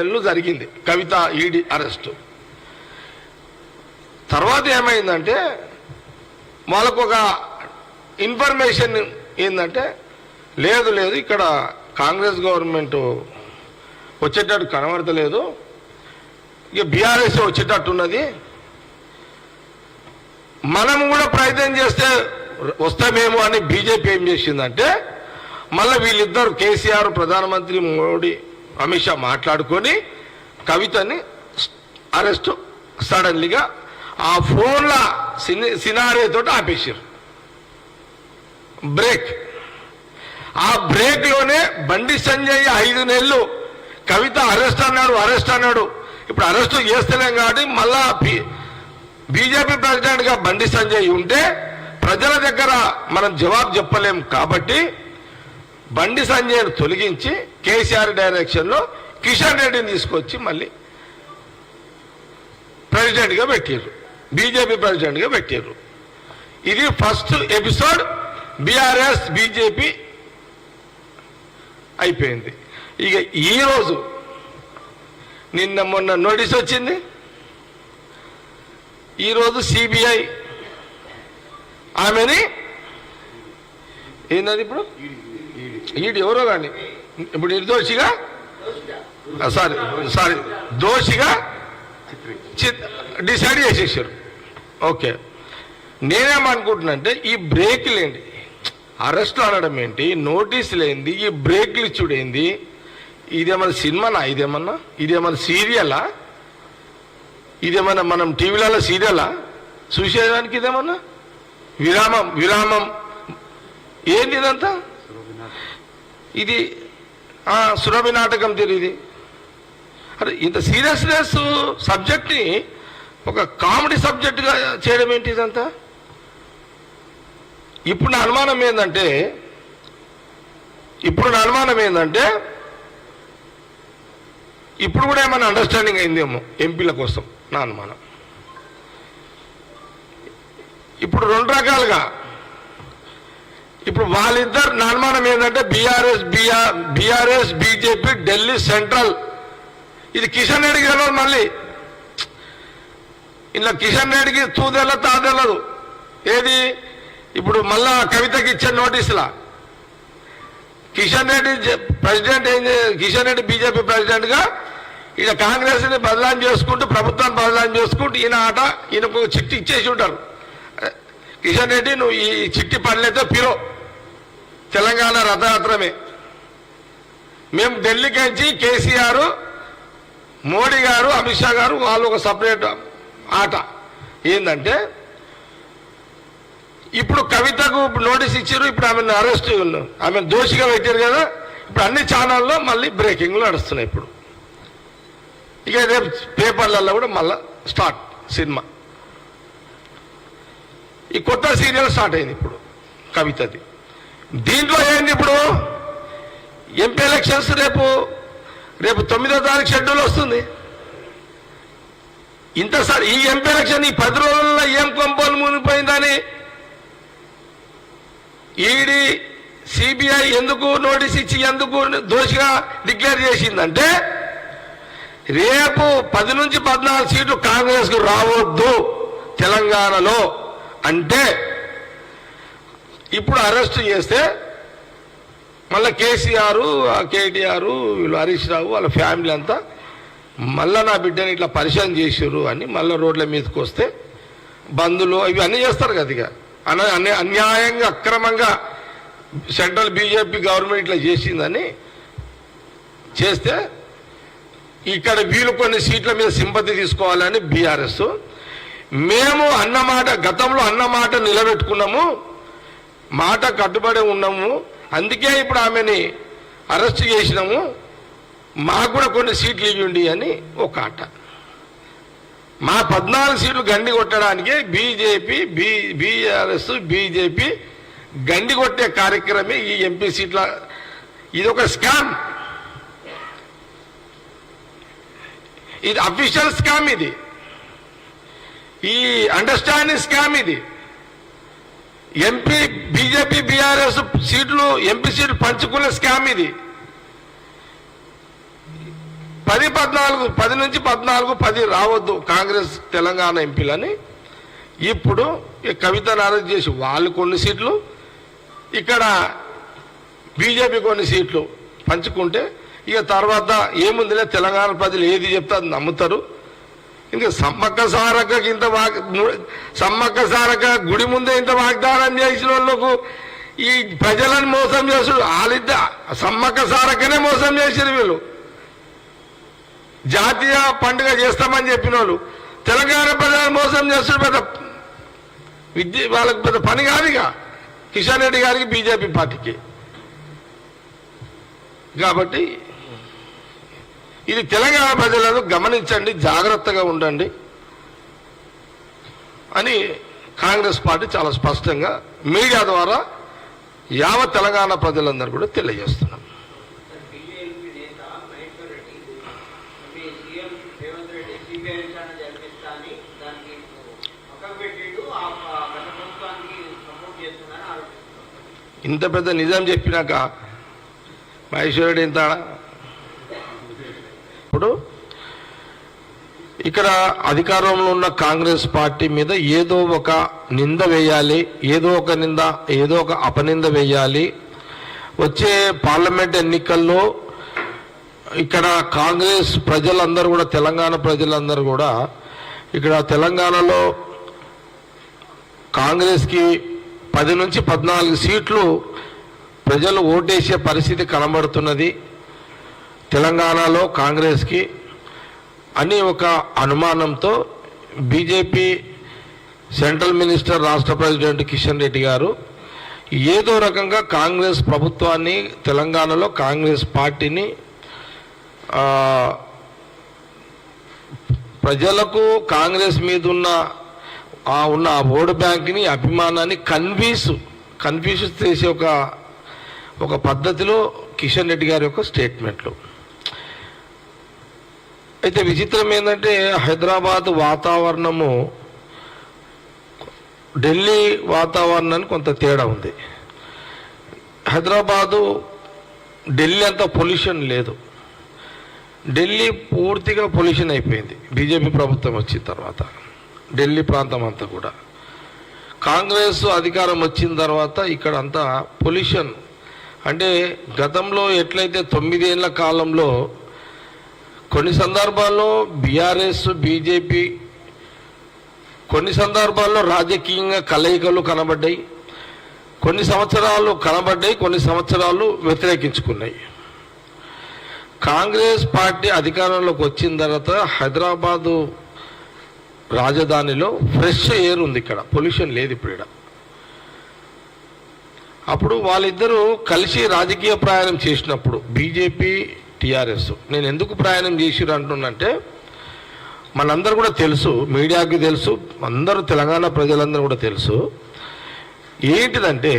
నెలలు జరిగింది కవిత ED arrest. తర్వాత ఏమైందంటే వాళ్ళకు ఒక ఇన్ఫర్మేషన్ ఏంటంటే లేదు ఇక్కడ కాంగ్రెస్ గవర్నమెంట్ వచ్చేటట్టు కనబడతలేదు, ఇక బీఆర్ఎస్ వచ్చేటట్టున్నది, మనం కూడా ప్రయత్నం చేస్తే వస్తామేమో అని బీజేపీ ఏం చేసిందంటే మళ్ళీ వీళ్ళిద్దరు కేసీఆర్, ప్రధానమంత్రి మోడీ, అమిత్ షా మాట్లాడుకొని కవితని అరెస్ట్ సడన్లీగా ఆ ఫోన్ల సినారియోతో ఆపేసారు. బ్రేక్. ఆ బ్రేక్లోనే బండి సంజయ్ 5 నెలలు కవిత అరెస్ట్ అన్నాడు. ఇప్పుడు అరెస్టు చేస్తలేం కాబట్టి మళ్ళా బీజేపీ ప్రెసిడెంట్గా బండి సంజయ్ ఉంటే ప్రజల దగ్గర మనం జవాబు చెప్పలేం కాబట్టి బండి సంజయ్ను తొలగించి కేసీఆర్ డైరెక్షన్లో కిషన్ రెడ్డిని తీసుకొచ్చి మళ్ళీ ప్రెసిడెంట్గా పెట్టారు, బీజేపీ ప్రెసిడెంట్గా పెట్టారు. ఇది ఫస్ట్ ఎపిసోడ్ బీఆర్ఎస్ బీజేపీ అయిపోయింది. ఇక ఈరోజు మొన్న నోటీస్ వచ్చింది. ఈరోజు సిబిఐ ఆమెని ఏంటది ఇప్పుడు ఈడు ఎవరో కానీ ఇప్పుడు నిర్దోషిగా దోషిగా డిసైడ్ చేసేసారు. ఓకే, నేనేమనుకుంటున్నానంటే ఈ బ్రేక్లు ఏంటి, అరెస్టులు అనడం ఏంటి, నోటీసులు ఏంది, ఈ బ్రేక్లు ఇచ్చుడు ఏంది, ఇదేమన్నా సినిమానా, ఇదేమన్నా సీరియలా, ఇదేమన్నా మనం టీవీలలో సీరియలా చూసేదానికి, ఇదేమన్నా విరామం ఏంటి ఇదంతా, ఇది సురభి నాటకం తెలియదు. అరే ఇంత సీరియస్నెస్ సబ్జెక్ట్ని ఒక కామెడీ సబ్జెక్టుగా చేయడం ఏంటి ఇదంతా. ఇప్పుడు నా అనుమానం ఏంటంటే ఇప్పుడు కూడా ఏమైనా అండర్స్టాండింగ్ అయిందేమో ఎంపీల కోసం నా అనుమానం. ఇప్పుడు 2 రకాలుగా ఇప్పుడు వాళ్ళిద్దరు నా అనుమానం ఏంటంటే బీఆర్ఎస్ బీజేపీ ఢిల్లీ సెంట్రల్, ఇది కిషన్ రెడ్డికి తెలియదు. మళ్ళీ ఇలా కిషన్ రెడ్డికి తాదెల్లదు. ఏది ఇప్పుడు మళ్ళా కవితకి ఇచ్చే నోటీసులా కిషన్ రెడ్డి ప్రెసిడెంట్ కిషన్ రెడ్డి బీజేపీ ప్రెసిడెంట్గా ఈయన కాంగ్రెస్ని బదలాం చేసుకుంటూ ప్రభుత్వాన్ని బదలాం చేసుకుంటూ ఈయనకు చిట్టి ఇచ్చేసి ఉంటారు. కిషన్ రెడ్డి నువ్వు ఈ చిట్టి పనులైతే పిలో తెలంగాణ రథయాత్రమే, మేము ఢిల్లీకి వచ్చి కేసీఆర్, మోడీ గారు, అమిత్ షా గారు వాళ్ళు ఒక సపరేట్ ఆట. ఏంటంటే ఇప్పుడు కవితకు నోటీస్ ఇచ్చారు, ఇప్పుడు ఆమెను అరెస్ట్, ఆమెను దోషిగా పెట్టారు కదా. ఇప్పుడు అన్ని ఛానల్లో మళ్ళీ బ్రేకింగ్లు నడుస్తున్నాయి. ఇప్పుడు ఇక రేపు పేపర్లలో కూడా మళ్ళీ స్టార్ట్ సినిమా, ఈ కొత్త సీరియల్ స్టార్ట్ అయింది ఇప్పుడు కవితది. దీంట్లో ఏంది ఇప్పుడు ఎంపీ ఎలక్షన్స్ రేపు 9వ తారీఖు షెడ్యూల్ వస్తుంది. ఇంతసారి ఈ ఎంపీ ఎలక్షన్ ఈ 10 రోజుల్లో ఏం కొంపలు మునిగిపోయిందని ఈడీ సిబిఐ ఎందుకు నోటీస్ ఇచ్చి ఎందుకు దోషిగా డిక్లేర్ చేసిందంటే రేపు 10 నుంచి 14 సీట్లు కాంగ్రెస్కు రావద్దు తెలంగాణలో అంటే ఇప్పుడు అరెస్ట్ చేస్తే మళ్ళీ కేసీఆర్, కేటీఆర్, వీళ్ళు హరీష్ రావు వాళ్ళ ఫ్యామిలీ అంతా మళ్ళీ నా బిడ్డని ఇట్లా పరిచయం చేసారు అని మళ్ళీ రోడ్ల మీదకి వస్తే బంధులు ఇవి అన్నీ చేస్తారు కదా. ఇక అన్యాయంగా అక్రమంగా సెంట్రల్ బీజేపీ గవర్నమెంట్ ఇట్లా చేసిందని చేస్తే ఇక్కడ వీళ్ళు కొన్ని సీట్ల మీద సింపతి తీసుకోవాలని బీఆర్ఎస్, మేము అన్నమాట గతంలో అన్నమాట నిలబెట్టుకున్నాము, మాట కట్టుబడి ఉన్నాము, అందుకే ఇప్పుడు ఆమెని అరెస్ట్ చేసినాము, మాకు కూడా కొన్ని సీట్లు ఇవ్వండి అని ఒక ఆట. మా 14 సీట్లు గండి కొట్టడానికే బీఆర్ఎస్ బీజేపీ గండి కొట్టే కార్యక్రమే ఈ ఎంపీ సీట్ల. ఇది ఒక స్కామ్, ఇది అఫీషియల్ స్కామ్, ఇది ఈ అండర్స్టాండింగ్ స్కామ్, ఇది ఎంపీ బీజేపీ బీఆర్ఎస్ సీట్లు ఎంపీ సీట్లు పంచుకునే స్కామ్. ఇది 10 నుంచి 14 10 రావద్దు కాంగ్రెస్ తెలంగాణ ఎంపీలని ఇప్పుడు కవితను అరెస్ట్ చేసి వాళ్ళు కొన్ని సీట్లు ఇక్కడ బీజేపీ కొన్ని సీట్లు పంచుకుంటే ఇక తర్వాత ఏముందిలే తెలంగాణ ప్రజలు ఏది చెప్తే అది నమ్ముతారు. ఇంకా సమ్మక్క సారక్క గుడి ముందే ఇంత వాగ్దానం చేసిన వాళ్ళకు ఈ ప్రజలను మోసం చేస్తుడు. సమ్మక్క సారక్కనే మోసం చేసారు వీళ్ళు. జాతీయ పండుగ చేస్తామని చెప్పిన వాళ్ళు తెలంగాణ ప్రజలను మోసం చేస్తున్నారు. వాళ్ళకి పెద్ద పని కాదుగా కిషన్ రెడ్డి గారికి బీజేపీ పార్టీకి. కాబట్టి ఇది తెలంగాణ ప్రజలను గమనించండి, జాగ్రత్తగా ఉండండి అని కాంగ్రెస్ పార్టీ చాలా స్పష్టంగా మీడియా ద్వారా యావత్ తెలంగాణ ప్రజలందరూ కూడా తెలియజేస్తున్నాం. ఇంత పెద్ద నిజం చెప్పినాక మహేశ్వరుడు ఇంత ఇప్పుడు ఇక్కడ అధికారంలో ఉన్న కాంగ్రెస్ పార్టీ మీద ఏదో ఒక నింద వేయాలి, ఏదో ఒక అపనింద వేయాలి. వచ్చే పార్లమెంట్ ఎన్నికల్లో ఇక్కడ కాంగ్రెస్ ప్రజలందరూ కూడా తెలంగాణ ప్రజలందరూ కూడా ఇక్కడ తెలంగాణలో కాంగ్రెస్కి 10 నుంచి 14 సీట్లు ప్రజలు ఓటేసే పరిస్థితి కనబడుతున్నది తెలంగాణలో కాంగ్రెస్కి అని ఒక అనుమానంతో బీజేపీ సెంట్రల్ మినిస్టర్ రాష్ట్ర ప్రెసిడెంట్ కిషన్ రెడ్డి గారు ఏదో రకంగా కాంగ్రెస్ ప్రభుత్వాన్ని తెలంగాణలో కాంగ్రెస్ పార్టీని ప్రజలకు కాంగ్రెస్ మీద ఉన్న ఓటు బ్యాంక్ని అభిమానాన్ని కన్ఫ్యూజ్ చేసే ఒక పద్ధతిలో కిషన్ రెడ్డి గారి యొక్క స్టేట్మెంట్లు. అయితే విచిత్రం ఏంటంటే హైదరాబాద్ వాతావరణము ఢిల్లీ వాతావరణానికి కొంత తేడా ఉంది. ఢిల్లీ అంత పొల్యూషన్ లేదు. ఢిల్లీ పూర్తిగా పొల్యూషన్ అయిపోయింది బీజేపీ ప్రభుత్వం వచ్చిన తర్వాత. ఢిల్లీ ప్రాంతం అంతా కూడా కాంగ్రెస్ అధికారం వచ్చిన తర్వాత ఇక్కడ అంతా పొల్యూషన్. అంటే గతంలో ఎట్లయితే 9 ఏళ్ల కాలంలో కొన్ని సందర్భాల్లో బీఆర్ఎస్ బీజేపీ కొన్ని సందర్భాల్లో రాజకీయంగా కలయికలు కనబడ్డాయి, కొన్ని సంవత్సరాలు వ్యతిరేకించుకున్నాయి. కాంగ్రెస్ పార్టీ అధికారంలోకి వచ్చిన తర్వాత హైదరాబాదు రాజధానిలో ఫ్రెష్ ఎయిర్ ఉంది, ఇక్కడ పొల్యూషన్ లేదు ఇప్పుడు ఇక్కడ. అప్పుడు వాళ్ళిద్దరూ కలిసి రాజకీయ ప్రయాణం చేసినప్పుడు బీజేపీ టీఆర్ఎస్ నేను ఎందుకు ప్రయాణం చేసిరు అంటున్నంటే మనందరూ కూడా తెలుసు, మీడియాకి తెలుసు, అందరూ తెలంగాణ ప్రజలందరూ కూడా తెలుసు ఏంటిదంటే